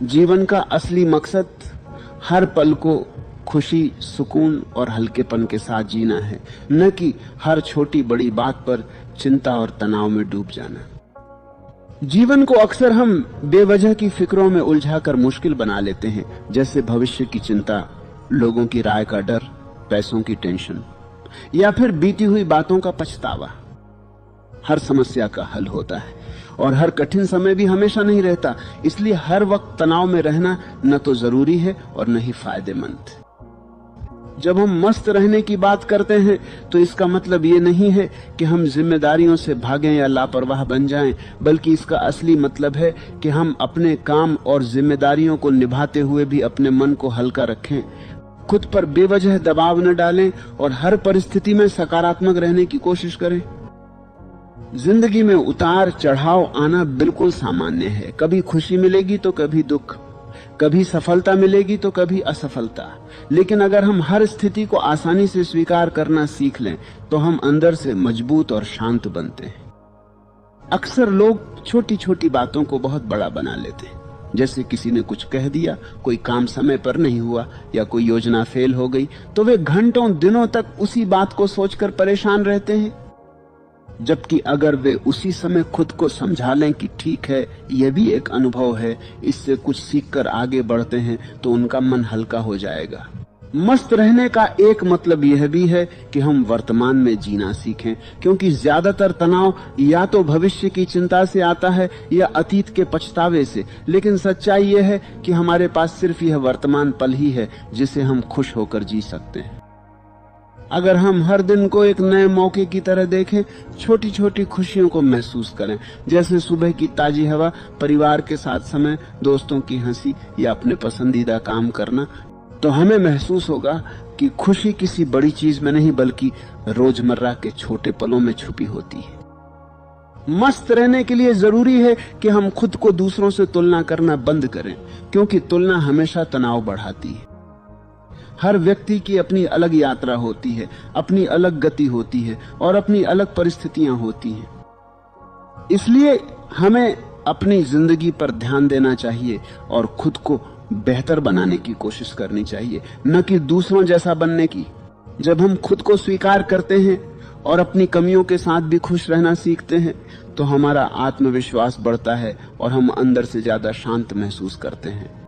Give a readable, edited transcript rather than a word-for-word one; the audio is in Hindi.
जीवन का असली मकसद हर पल को खुशी, सुकून और हल्केपन के साथ जीना है, न कि हर छोटी बड़ी बात पर चिंता और तनाव में डूब जाना। जीवन को अक्सर हम बेवजह की फिक्रों में उलझाकर मुश्किल बना लेते हैं, जैसे भविष्य की चिंता, लोगों की राय का डर, पैसों की टेंशन या फिर बीती हुई बातों का पछतावा। हर समस्या का हल होता है और हर कठिन समय भी हमेशा नहीं रहता, इसलिए हर वक्त तनाव में रहना न तो जरूरी है और न ही फायदेमंद। जब हम मस्त रहने की बात करते हैं तो इसका मतलब ये नहीं है कि हम जिम्मेदारियों से भागें या लापरवाह बन जाएं, बल्कि इसका असली मतलब है कि हम अपने काम और जिम्मेदारियों को निभाते हुए भी अपने मन को हल्का रखें, खुद पर बेवजह दबाव न डालें और हर परिस्थिति में सकारात्मक रहने की कोशिश करें। जिंदगी में उतार चढ़ाव आना बिल्कुल सामान्य है। कभी खुशी मिलेगी तो कभी दुख, कभी सफलता मिलेगी तो कभी असफलता। लेकिन अगर हम हर स्थिति को आसानी से स्वीकार करना सीख लें तो हम अंदर से मजबूत और शांत बनते हैं। अक्सर लोग छोटी छोटी बातों को बहुत बड़ा बना लेते हैं, जैसे किसी ने कुछ कह दिया, कोई काम समय पर नहीं हुआ या कोई योजना फेल हो गई तो वे घंटों दिनों तक उसी बात को सोचकर परेशान रहते हैं। जबकि अगर वे उसी समय खुद को समझा लें कि ठीक है, यह भी एक अनुभव है, इससे कुछ सीखकर आगे बढ़ते हैं, तो उनका मन हल्का हो जाएगा। मस्त रहने का एक मतलब यह भी है कि हम वर्तमान में जीना सीखें, क्योंकि ज्यादातर तनाव या तो भविष्य की चिंता से आता है या अतीत के पछतावे से। लेकिन सच्चाई यह है कि हमारे पास सिर्फ यह वर्तमान पल ही है जिसे हम खुश होकर जी सकते हैं। अगर हम हर दिन को एक नए मौके की तरह देखें, छोटी छोटी खुशियों को महसूस करें, जैसे सुबह की ताजी हवा, परिवार के साथ समय, दोस्तों की हंसी या अपने पसंदीदा काम करना, तो हमें महसूस होगा कि खुशी किसी बड़ी चीज में नहीं बल्कि रोजमर्रा के छोटे पलों में छुपी होती है। मस्त रहने के लिए जरूरी है कि हम खुद को दूसरों से तुलना करना बंद करें, क्योंकि तुलना हमेशा तनाव बढ़ाती है। हर व्यक्ति की अपनी अलग यात्रा होती है, अपनी अलग गति होती है और अपनी अलग परिस्थितियां होती हैं। इसलिए हमें अपनी जिंदगी पर ध्यान देना चाहिए और खुद को बेहतर बनाने की कोशिश करनी चाहिए, न कि दूसरों जैसा बनने की। जब हम खुद को स्वीकार करते हैं और अपनी कमियों के साथ भी खुश रहना सीखते हैं तो हमारा आत्मविश्वास बढ़ता है और हम अंदर से ज्यादा शांत महसूस करते हैं।